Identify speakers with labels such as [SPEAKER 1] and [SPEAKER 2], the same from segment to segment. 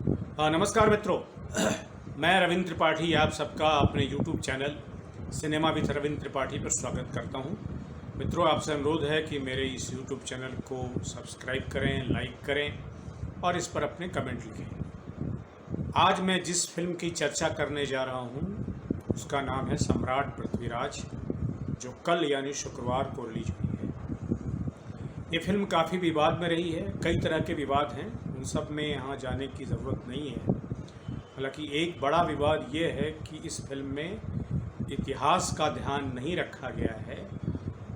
[SPEAKER 1] नमस्कार मित्रों। मैं रविंद्र त्रिपाठी आप सबका अपने YouTube channel cinema with Ravindra Tripathi पर स्वागत करता हूं। मित्रों, आपसे अनुरोध है कि मेरे इस YouTube चैनल को सब्सक्राइब करें, लाइक करें और इस पर अपने कमेंट लिखें। आज मैं जिस फिल्म की चर्चा करने जा रहा हूं उसका नाम है सम्राट पृथ्वीराज, जो कल यानी शुक्रवार को रिलीज हुई है। ये फिल्म काफ़ी विवाद में रही है। कई तरह के विवाद हैं, उन सब में यहाँ जाने की ज़रूरत नहीं है। हालांकि एक बड़ा विवाद ये है कि इस फिल्म में इतिहास का ध्यान नहीं रखा गया है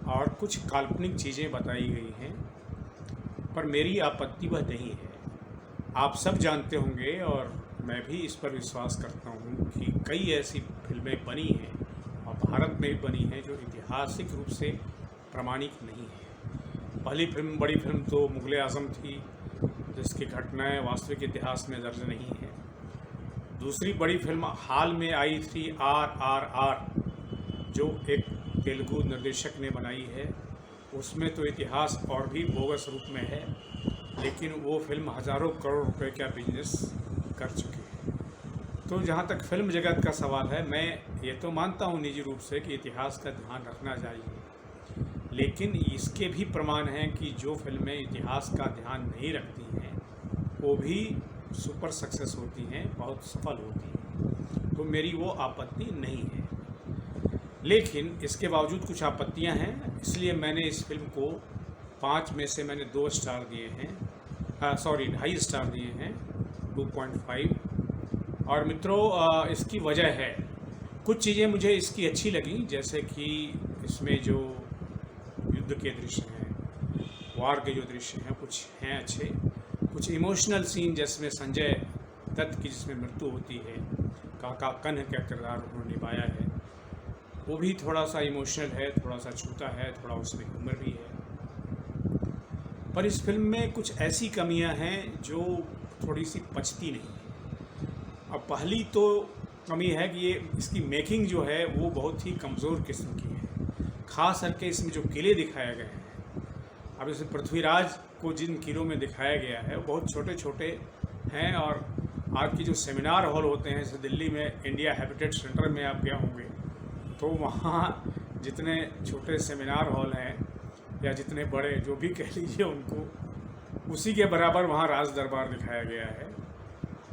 [SPEAKER 1] और कुछ काल्पनिक चीज़ें बताई गई हैं, पर मेरी आपत्ति वह नहीं है। आप सब जानते होंगे और मैं भी इस पर विश्वास करता हूँ कि कई ऐसी फिल्में बनी हैं और भारत में भी बनी हैं जो ऐतिहासिक रूप से प्रमाणित नहीं है। पहली फिल्म, बड़ी फिल्म तो मुग़ल आज़म थी, जिसकी घटनाएं वास्तविक इतिहास में दर्ज नहीं है। दूसरी बड़ी फिल्म हाल में आई थी RRR, जो एक तेलुगु निर्देशक ने बनाई है। उसमें तो इतिहास और भी बोगस रूप में है, लेकिन वो फिल्म हज़ारों करोड़ रुपए का बिजनेस कर चुकी है। तो जहाँ तक फिल्म जगत का सवाल है, मैं ये तो मानता हूँ निजी रूप से कि इतिहास का ध्यान रखना चाहिए, लेकिन इसके भी प्रमाण हैं कि जो फिल्में इतिहास का ध्यान नहीं रखती हैं वो भी सुपर सक्सेस होती हैं, बहुत सफल होती हैं। तो मेरी वो आपत्ति नहीं है, लेकिन इसके बावजूद कुछ आपत्तियां हैं। इसलिए मैंने इस फिल्म को 5 में से मैंने 2 स्टार दिए हैं, 2.5 स्टार दिए हैं, 2.5। और मित्रों, इसकी वजह है, कुछ चीज़ें मुझे इसकी अच्छी लगी, जैसे कि इसमें जो युद्ध के दृश्य हैं, वार के जो दृश्य हैं, कुछ हैं अच्छे। कुछ इमोशनल सीन जिसमें संजय दत्त की जिसमें मृत्यु होती है, काका कन्ह का किरदार उन्होंने निभाया है, वो भी थोड़ा सा इमोशनल है, थोड़ा सा छूता है, थोड़ा उसमें ह्यूमर भी है। पर इस फिल्म में कुछ ऐसी कमियां हैं जो थोड़ी सी पचती नहीं है। अब पहली तो कमी है कि ये इसकी मेकिंग जो है वो बहुत ही कमज़ोर किस्म की है। खास करके इसमें जो किले दिखाए गए हैं, अब इसे पृथ्वीराज को जिन किलों में दिखाया गया है वो बहुत छोटे छोटे हैं। और आज की जो सेमिनार हॉल होते हैं, जैसे दिल्ली में इंडिया हैबिटेट सेंटर में आप गए होंगे, तो वहाँ जितने छोटे सेमिनार हॉल हैं या जितने बड़े, जो भी कह लीजिए उनको, उसी के बराबर वहाँ राज दरबार दिखाया गया है।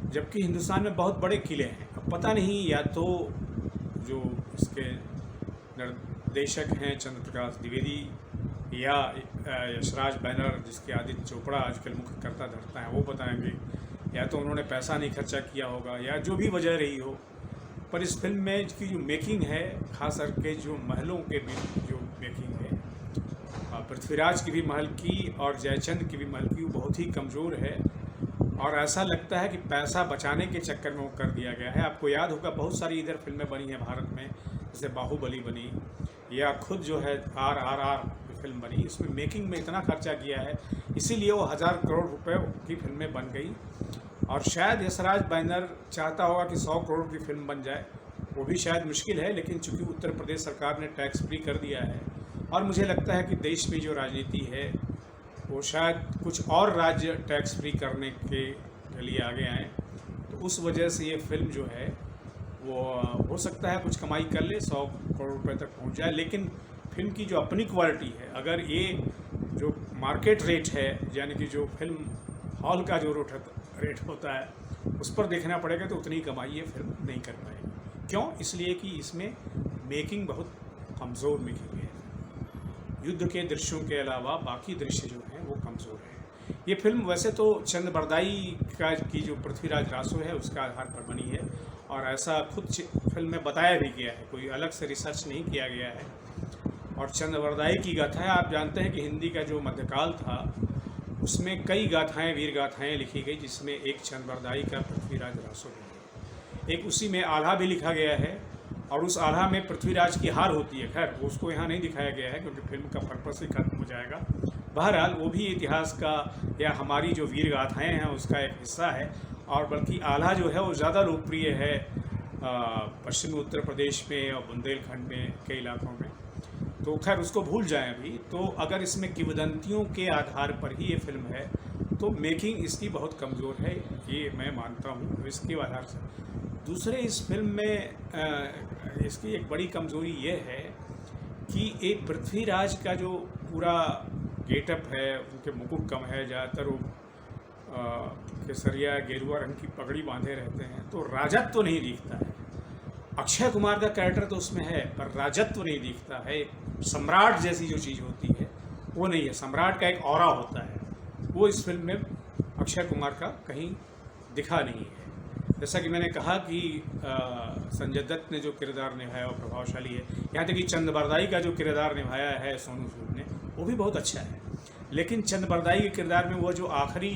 [SPEAKER 1] जबकि हिंदुस्तान में बहुत बड़े किले हैं। अब पता नहीं, या तो जो इसके निर्देशक हैं चंद्र प्रकाश द्विवेदी या यशराज बैनर, जिसके आदित्य चोपड़ा आजकल मुख्य कर्ता धरता है, वो बताएंगे, या तो उन्होंने पैसा नहीं खर्चा किया होगा, या जो भी वजह रही हो। पर इस फिल्म में इसकी जो मेकिंग है, खास करके जो महलों के भी जो मेकिंग है, पृथ्वीराज की भी महल की और जयचंद की भी महल की, वो बहुत ही कमज़ोर है। और ऐसा लगता है कि पैसा बचाने के चक्कर में वो कर दिया गया है। आपको याद होगा बहुत सारी इधर फिल्में बनी हैं भारत में, जैसे बाहुबली बनी, या खुद जो है RRR फिल्म बनी। इसमें मेकिंग में इतना खर्चा किया है, इसीलिए वो 1000 करोड़ रुपए की फिल्में बन गई। और शायद यशराज बैनर चाहता होगा कि 100 करोड़ की फिल्म बन जाए, वो भी शायद मुश्किल है, लेकिन चूंकि उत्तर प्रदेश सरकार ने टैक्स फ्री कर दिया है, और मुझे लगता है कि देश में जो राजनीति है वो शायद कुछ और राज्य टैक्स फ्री करने के लिए आगे आए, तो उस वजह से ये फिल्म जो है वो हो सकता है कुछ कमाई कर ले, 100 करोड़ रुपए तक पहुंच जाए। लेकिन फिल्म की जो अपनी क्वालिटी है, अगर ये जो मार्केट रेट है, यानी कि जो फिल्म हॉल का जो रेट होता है, उस पर देखना पड़ेगा, तो उतनी कमाई ये फिल्म नहीं कर पाएगी। क्यों? इसलिए कि इसमें मेकिंग बहुत कमज़ोर मेकिंग है। युद्ध के दृश्यों के अलावा बाकी दृश्य जो हैं वो कमज़ोर है। ये फिल्म वैसे तो चंद बरदाई की जो पृथ्वीराज रासो है उसके आधार पर बनी है, और ऐसा खुद फिल्म में बताया भी गया है, कोई अलग से रिसर्च नहीं किया गया है। और चंद बरदाई की गाथाएँ, आप जानते हैं कि हिंदी का जो मध्यकाल था उसमें कई गाथाएँ, वीर गाथाएँ लिखी गई, जिसमें एक चंद बरदाई का पृथ्वीराज रासो भी है। एक उसी में आल्हा भी लिखा गया है, और उस आल्हा में पृथ्वीराज की हार होती है। खैर, उसको यहाँ नहीं दिखाया गया है क्योंकि फिल्म का पर्पस ही खत्म हो जाएगा। बहरहाल वो भी इतिहास का या हमारी जो वीर गाथाएँ हैं उसका एक हिस्सा है। और बल्कि आल्हा जो है वो ज़्यादा लोकप्रिय है पश्चिमी उत्तर प्रदेश में और बुंदेलखंड में कई इलाकों में। तो खैर उसको भूल जाएं अभी। तो अगर इसमें किंवदंतियों के आधार पर ही ये फिल्म है तो मेकिंग इसकी बहुत कमज़ोर है, ये मैं मानता हूँ इसके आधार से। दूसरे, इस फिल्म में इसकी एक बड़ी कमज़ोरी ये है कि एक पृथ्वीराज का जो पूरा गेटअप है, उनके मुकुट कम है, ज़्यादातर वो केसरिया गेरुआ रंग की पगड़ी बांधे रहते हैं, तो राजत्व तो नहीं दिखता है। अक्षय कुमार का कैरेक्टर तो उसमें है पर राजत्व तो नहीं दिखता है। सम्राट जैसी जो चीज़ होती है वो नहीं है, सम्राट का एक ऑरा होता है, वो इस फिल्म में अक्षय कुमार का कहीं दिखा नहीं है। जैसा कि मैंने कहा कि संजय दत्त ने जो किरदार निभाया वो प्रभावशाली है, यहाँ तक कि चंद बरदाई का जो किरदार निभाया है सोनू सूद ने वो भी बहुत अच्छा है। लेकिन चंद बरदाई के किरदार में वो जो आखिरी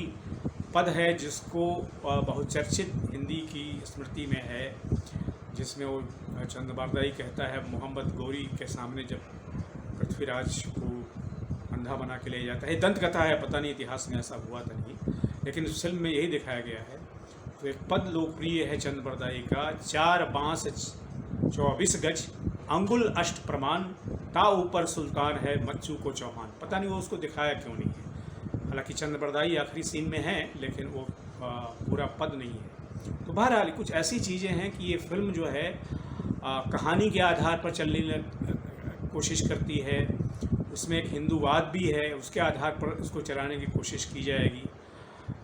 [SPEAKER 1] पद है जिसको बहुचर्चित हिंदी की स्मृति में है, जिसमें वो चंद बरदाई कहता है मोहम्मद गौरी के सामने जब पृथ्वीराज को अंधा बना के ले जाता है, दंत कथा है, पता नहीं इतिहास में ऐसा हुआ था नहीं, लेकिन इस फिल्म में यही दिखाया गया है। तो एक पद लोकप्रिय है चंद बरदाई का, 4 बांस 24 गज अंगुल अष्ट प्रमाण, ता ऊपर सुल्तान है मच्चू को चौहान। पता नहीं वो उसको दिखाया क्यों नहीं है। हालांकि चंद बरदाई आखिरी सीन में है लेकिन वो पूरा पद नहीं है। तो बहरहाल कुछ ऐसी चीज़ें हैं कि ये फिल्म जो है कहानी के आधार पर चलने की कोशिश करती है, उसमें एक हिंदूवाद भी है, उसके आधार पर इसको चलाने की कोशिश की जाएगी।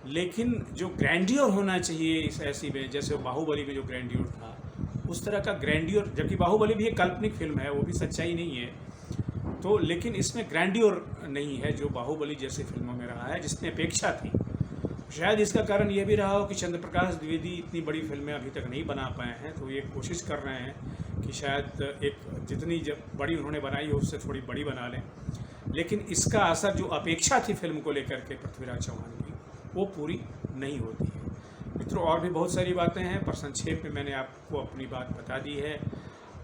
[SPEAKER 1] लेकिन जो ग्रैंडियर होना चाहिए इस ऐसी में, जैसे बाहुबली में जो ग्रैंडियर था, उस तरह का ग्रैंडियर, जबकि बाहुबली भी एक काल्पनिक फिल्म है, वो भी सच्चाई नहीं है, तो लेकिन इसमें ग्रैंडियर नहीं है जो बाहुबली जैसी फिल्मों में रहा है जिसने अपेक्षा थी। शायद इसका कारण ये भी रहा हो कि चंद्र प्रकाश द्विवेदी इतनी बड़ी फिल्में अभी तक नहीं बना पाए हैं, तो ये कोशिश कर रहे हैं कि शायद एक जितनी जब बड़ी उन्होंने बनाई हो उससे थोड़ी बड़ी बना लें। लेकिन इसका असर जो अपेक्षा थी फिल्म को लेकर के पृथ्वीराज चौहान की, वो पूरी नहीं होती है। मित्रों, और भी बहुत सारी बातें हैं पर संक्षेप में मैंने आपको अपनी बात बता दी है।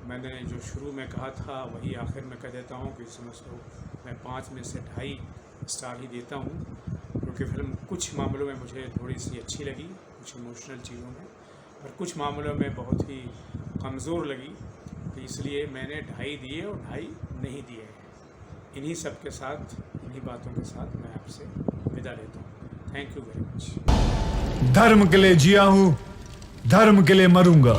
[SPEAKER 1] मैंने जो शुरू में कहा था वही आखिर में कह देता हूँ कि समझ लो मैं 5 में से 2.5 स्टार ही देता हूँ, क्योंकि फिल्म कुछ मामलों में मुझे थोड़ी सी अच्छी लगी, कुछ इमोशनल चीज़ों में, और कुछ मामलों में बहुत ही कमज़ोर लगी, तो इसलिए मैंने 2.5 दिए और 2.5 नहीं दिए हैं। इन्हीं सब के साथ, इन्हीं बातों के साथ मैं आपसे विदा लेता हूँ। Thank you very much.
[SPEAKER 2] धर्म के लिए जिया हूँ, धर्म के लिए मरूंगा।